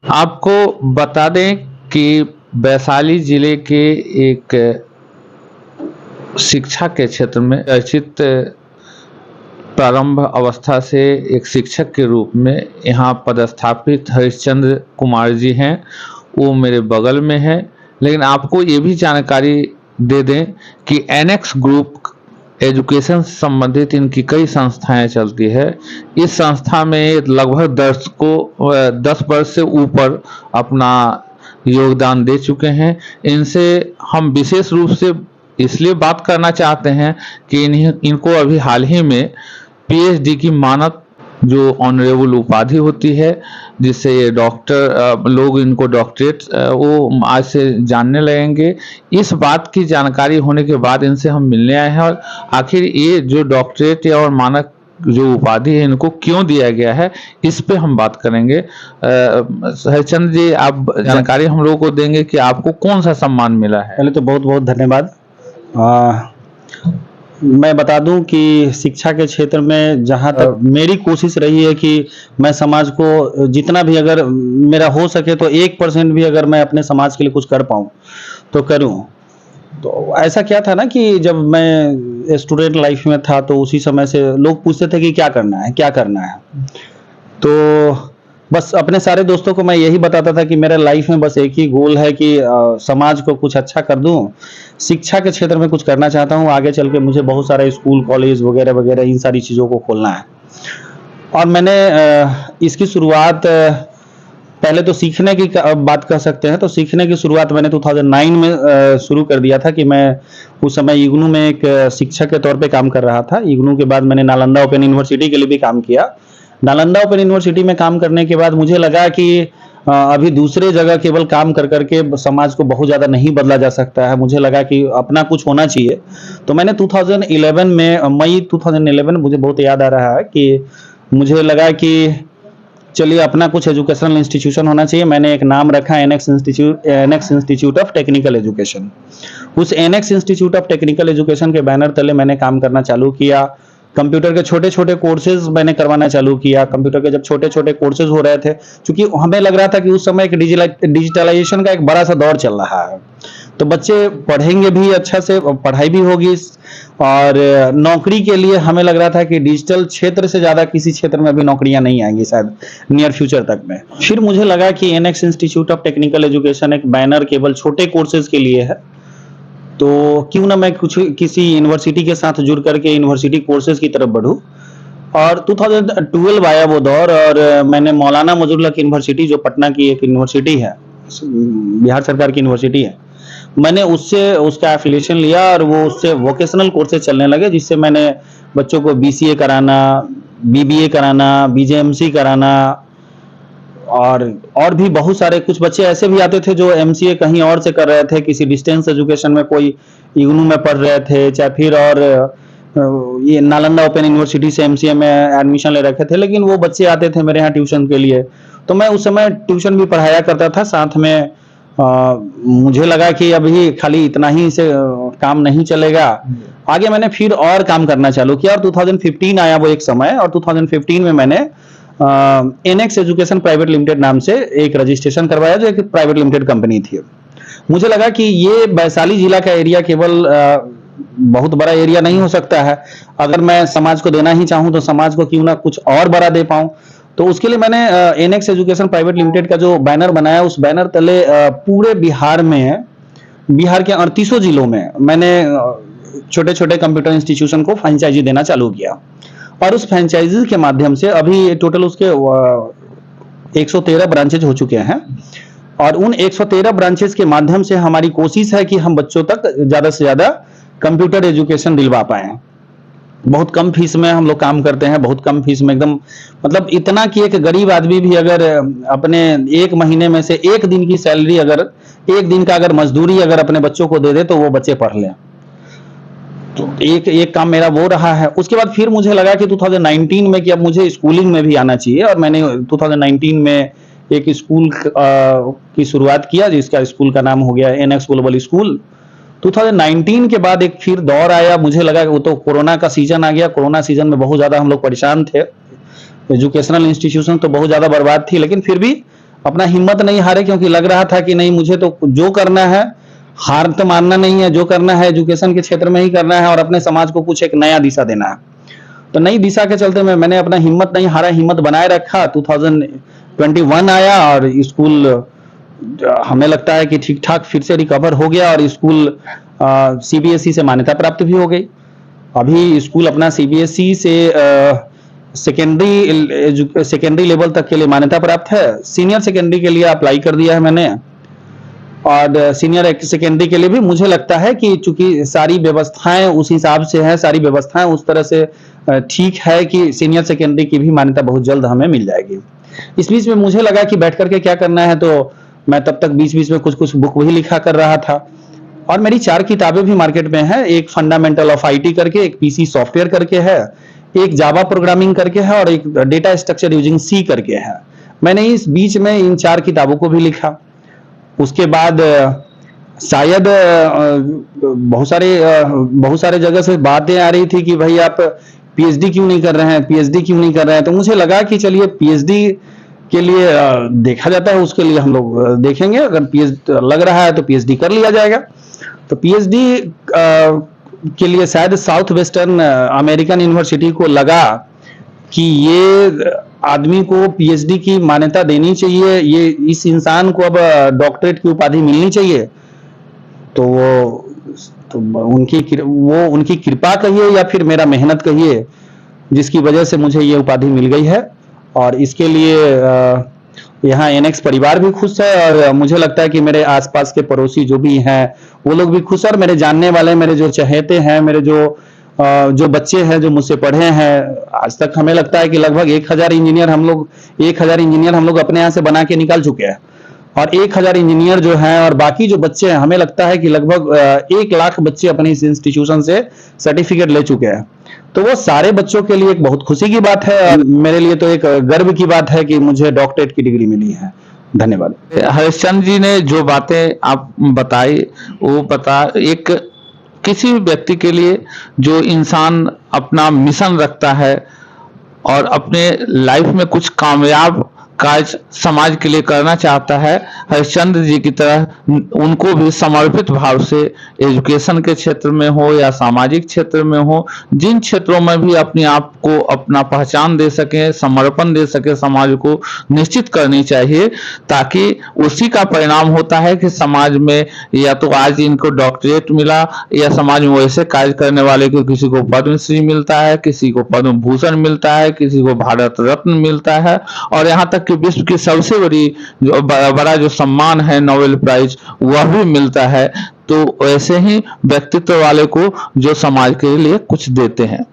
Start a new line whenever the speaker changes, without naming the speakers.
आपको बता दें कि वैशाली जिले के एक शिक्षा के क्षेत्र में चर्चित प्रारंभ अवस्था से एक शिक्षक के रूप में यहाँ पदस्थापित हरिश्चंद्र कुमार जी हैं। वो मेरे बगल में है। लेकिन आपको ये भी जानकारी दे दें कि एनेक्स ग्रुप एजुकेशन से संबंधित इनकी कई संस्थाएं चलती है। इस संस्था में लगभग 10 वर्ष से ऊपर अपना योगदान दे चुके हैं। इनसे हम विशेष रूप से इसलिए बात करना चाहते हैं कि इनको अभी हाल ही में पीएचडी की मानद जो ऑनरेबल उपाधि होती है, जिससे ये डॉक्टर लोग इनको डॉक्टरेट वो आज से जानने लगेंगे। इस बात की जानकारी होने के बाद इनसे हम मिलने आए हैं और आखिर ये जो डॉक्टरेट या और मानक जो उपाधि है इनको क्यों दिया गया है, इस पे हम बात करेंगे। हरिचंद्र जी, आप जानकारी हम लोगों को देंगे कि आपको कौन सा सम्मान मिला है?
पहले तो बहुत बहुत धन्यवाद। मैं बता दूं कि शिक्षा के क्षेत्र में जहां तक मेरी कोशिश रही है कि मैं समाज को जितना भी अगर मेरा हो सके तो 1% भी अगर मैं अपने समाज के लिए कुछ कर पाऊं तो करूं। तो ऐसा क्या था ना कि जब मैं स्टूडेंट लाइफ में था तो उसी समय से लोग पूछते थे कि क्या करना है क्या करना है। तो बस अपने सारे दोस्तों को मैं यही बताता था कि मेरे लाइफ में बस एक ही गोल है कि समाज को कुछ अच्छा कर दूं। शिक्षा के क्षेत्र में कुछ करना चाहता हूं। आगे चल के मुझे बहुत सारे स्कूल कॉलेज वगैरह वगैरह इन सारी चीज़ों को खोलना है। और मैंने इसकी शुरुआत पहले तो सीखने की बात कर सकते हैं। तो सीखने की शुरुआत मैंने 2009 में शुरू कर दिया था कि मैं उस समय इग्नू में एक शिक्षक के तौर पे काम कर रहा था। इग्नू के बाद मैंने नालंदा ओपन यूनिवर्सिटी के लिए भी काम किया। नालंदा ओपन यूनिवर्सिटी में काम करने के बाद मुझे लगा कि अभी दूसरे जगह केवल काम कर करके समाज को बहुत ज़्यादा नहीं बदला जा सकता है। मुझे लगा कि अपना कुछ होना चाहिए। तो मैंने 2011 में मई 2011 मुझे बहुत याद आ रहा है कि मुझे लगा कि चलिए अपना कुछ एजुकेशनल इंस्टीट्यूशन होना चाहिए। मैंने एक नाम रखा Annex Institute of Technical Education. उस Annex Institute of Technical Education के बैनर तले मैंने काम करना चालू किया। कंप्यूटर के छोटे छोटे कोर्सेज मैंने करवाना चालू किया। कंप्यूटर के जब छोटे छोटे कोर्सेज हो रहे थे, क्योंकि हमें लग रहा था कि उस समय एक डिजिटलाइजेशन का एक बड़ा सा दौर चल रहा है, तो बच्चे पढ़ेंगे भी अच्छा से, पढ़ाई भी होगी और नौकरी के लिए हमें लग रहा था कि डिजिटल क्षेत्र से ज़्यादा किसी क्षेत्र में अभी नौकरियां नहीं आएंगी शायद नियर फ्यूचर तक में। फिर मुझे लगा कि annex Institute of Technical education एक बैनर केवल छोटे कोर्सेज के लिए है, तो क्यों ना मैं कुछ किसी यूनिवर्सिटी के साथ जुड़ करके यूनिवर्सिटी कोर्सेज की तरफ बढ़ूं। और 2012 आया वो दौर और मैंने मौलाना मजरूल यूनिवर्सिटी, जो पटना की एक यूनिवर्सिटी है, बिहार सरकार की यूनिवर्सिटी है, मैंने उससे उसका एफिलिएशन लिया और वो उससे वोकेशनल कोर्सेज चलने लगे, जिससे मैंने बच्चों को बीसीए कराना, बीबीए कराना, बीजेएमसी कराना और भी बहुत सारे। कुछ बच्चे ऐसे भी आते थे जो एमसीए कहीं और से कर रहे थे, किसी डिस्टेंस एजुकेशन में, कोई इग्नू में पढ़ रहे थे, चाहे फिर और ये नालंदा ओपन यूनिवर्सिटी से एमसीए में एडमिशन ले रखे थे, लेकिन वो बच्चे आते थे मेरे यहाँ ट्यूशन के लिए। तो मैं उस समय ट्यूशन भी पढ़ाया करता था साथ में। मुझे लगा कि अभी खाली इतना ही से काम नहीं चलेगा, आगे मैंने फिर और काम करना चालू किया। और 2015 आया वो एक समय, और 2015 में मैंने एनेक्स एजुकेशन प्राइवेट लिमिटेड नाम से एक रजिस्ट्रेशन करवाया, जो एक प्राइवेट लिमिटेड कंपनी थी। मुझे लगा कि ये वैशाली जिला का एरिया केवल बहुत बड़ा एरिया नहीं हो सकता है, अगर मैं समाज को देना ही चाहूं तो समाज को क्यों ना कुछ और बड़ा दे पाऊं। तो उसके लिए मैंने एनेक्स एजुकेशन प्राइवेट लिमिटेड का जो बैनर बनाया, उस बैनर तले पूरे बिहार में, बिहार के 38 जिलों में मैंने छोटे छोटे कंप्यूटर इंस्टीट्यूशन को फ्रेंचाइजी देना चालू किया। और उस फ्रेंचाइजी के माध्यम से अभी टोटल उसके 113 ब्रांचेज हो चुके हैं। और उन 113 ब्रांचेज के माध्यम से हमारी कोशिश है कि हम बच्चों तक ज्यादा से ज्यादा कंप्यूटर एजुकेशन दिलवा पाए। बहुत कम फीस में हम लोग काम करते हैं, बहुत कम फीस में, एकदम मतलब इतना कि एक गरीब आदमी भी अगर अपने एक महीने में से एक दिन की सैलरी, अगर एक दिन का अगर मजदूरी अगर अपने बच्चों को दे दे तो वो बच्चे पढ़ लें। तो एक काम मेरा वो रहा है। उसके बाद फिर मुझे लगा कि 2019 में कि अब मुझे स्कूलिंग में भी आना चाहिए, और मैंने 2019 में एक स्कूल की शुरुआत किया, जिसका स्कूल का नाम हो गया एनेक्स ग्लोबल स्कूल। 2019 के बाद एक फिर दौर आया, मुझे लगा कि वो तो कोरोना का सीजन आ गया। कोरोना सीजन में बहुत ज्यादा हम लोग परेशान थे, एजुकेशनल इंस्टीट्यूशन तो बहुत ज्यादा बर्बाद थी, लेकिन फिर भी अपना हिम्मत नहीं हारे, क्योंकि लग रहा था कि नहीं, मुझे तो जो करना है, हार तो मानना नहीं है, जो करना है एजुकेशन के क्षेत्र में ही करना है और अपने समाज को कुछ एक नया दिशा देना है। तो नई दिशा के चलते मैंने अपना हिम्मत नहीं हारा, हिम्मत बनाए रखा। 2021 आया और स्कूल हमें लगता है कि ठीक ठाक फिर से रिकवर हो गया और स्कूल सीबीएसई से मान्यता प्राप्त भी हो गई। अभी स्कूल अपना सीबीएसई से सेकेंडरी लेवल तक के लिए मान्यता प्राप्त है। सीनियर सेकेंडरी के लिए अप्लाई कर दिया है मैंने, और सीनियर सेकेंडरी के लिए भी मुझे लगता है कि चूंकि सारी व्यवस्थाएं उस हिसाब से है, सारी व्यवस्थाएं उस तरह से ठीक है कि सीनियर सेकेंडरी की भी मान्यता बहुत जल्द हमें मिल जाएगी। इस बीच में मुझे लगा कि बैठ करके क्या करना है, तो मैं तब तक बीच बीच में कुछ कुछ बुक भी लिखा कर रहा था, और मेरी 4 किताबें भी मार्केट में है। एक फंडामेंटल ऑफ आईटी करके, एक पीसी सॉफ्टवेयर करके है, एक जावा प्रोग्रामिंग करके है, और एक डेटा स्ट्रक्चर यूजिंग सी करके है। मैंने इस बीच में इन 4 किताबों को भी लिखा। उसके बाद शायद बहुत सारे जगह से बातें आ रही थी कि भाई आप पीएचडी क्यों नहीं कर रहे हैं, पीएचडी क्यों नहीं कर रहे हैं। तो मुझे लगा कि चलिए पीएचडी के लिए देखा जाता है, उसके लिए हम लोग देखेंगे, अगर पीएचडी लग रहा है तो पीएचडी कर लिया जाएगा। तो पीएचडी के लिए शायद साउथ वेस्टर्न अमेरिकन यूनिवर्सिटी को लगा कि ये आदमी को पीएचडी की मान्यता देनी चाहिए, ये इस इंसान को अब डॉक्टरेट की उपाधि मिलनी चाहिए। तो उनकी कृपा कहिए या फिर मेरा मेहनत कहिए, जिसकी वजह से मुझे ये उपाधि मिल गई है। और इसके लिए यहाँ एनएक्स परिवार भी खुश है, और मुझे लगता है कि मेरे आसपास के पड़ोसी जो भी हैं वो लोग भी खुश है, और मेरे जानने वाले, मेरे जो चहेते हैं, मेरे जो बच्चे हैं जो मुझसे पढ़े हैं, आज तक हमें लगता है कि लगभग 1000 इंजीनियर हम लोग अपने यहाँ से बना के निकाल चुके हैं। और 1000 इंजीनियर जो हैं और बाकी जो बच्चे हैं, हमें लगता है कि लगभग 1 लाख बच्चे अपने इस इंस्टीट्यूशन से सर्टिफिकेट ले चुके हैं। तो वो सारे बच्चों के लिए एक बहुत खुशी की बात है, और मेरे लिए तो एक गर्व की बात है कि मुझे डॉक्टरेट की डिग्री मिली है। धन्यवाद।
हरिश्चंद्र जी ने जो बातें आप बताई, वो एक किसी भी व्यक्ति के लिए जो इंसान अपना मिशन रखता है और अपने लाइफ में कुछ कामयाब कार्य समाज के लिए करना चाहता है, हरिश्चंद्र जी की तरह उनको भी समर्पित भाव से एजुकेशन के क्षेत्र में हो या सामाजिक क्षेत्र में हो, जिन क्षेत्रों में भी अपने आप को अपना पहचान दे सके, समर्पण दे सके, समाज को निश्चित करनी चाहिए, ताकि उसी का परिणाम होता है कि समाज में या तो आज इनको डॉक्टरेट मिला, या समाज में वैसे कार्य करने वाले को किसी को पद्मश्री मिलता है, किसी को पद्म भूषण मिलता है, किसी को भारत रत्न मिलता है, और यहाँ तक कि विश्व की सबसे बड़ा जो सम्मान है नोबेल प्राइज, वह भी मिलता है। तो ऐसे ही व्यक्तित्व वाले को जो समाज के लिए कुछ देते हैं।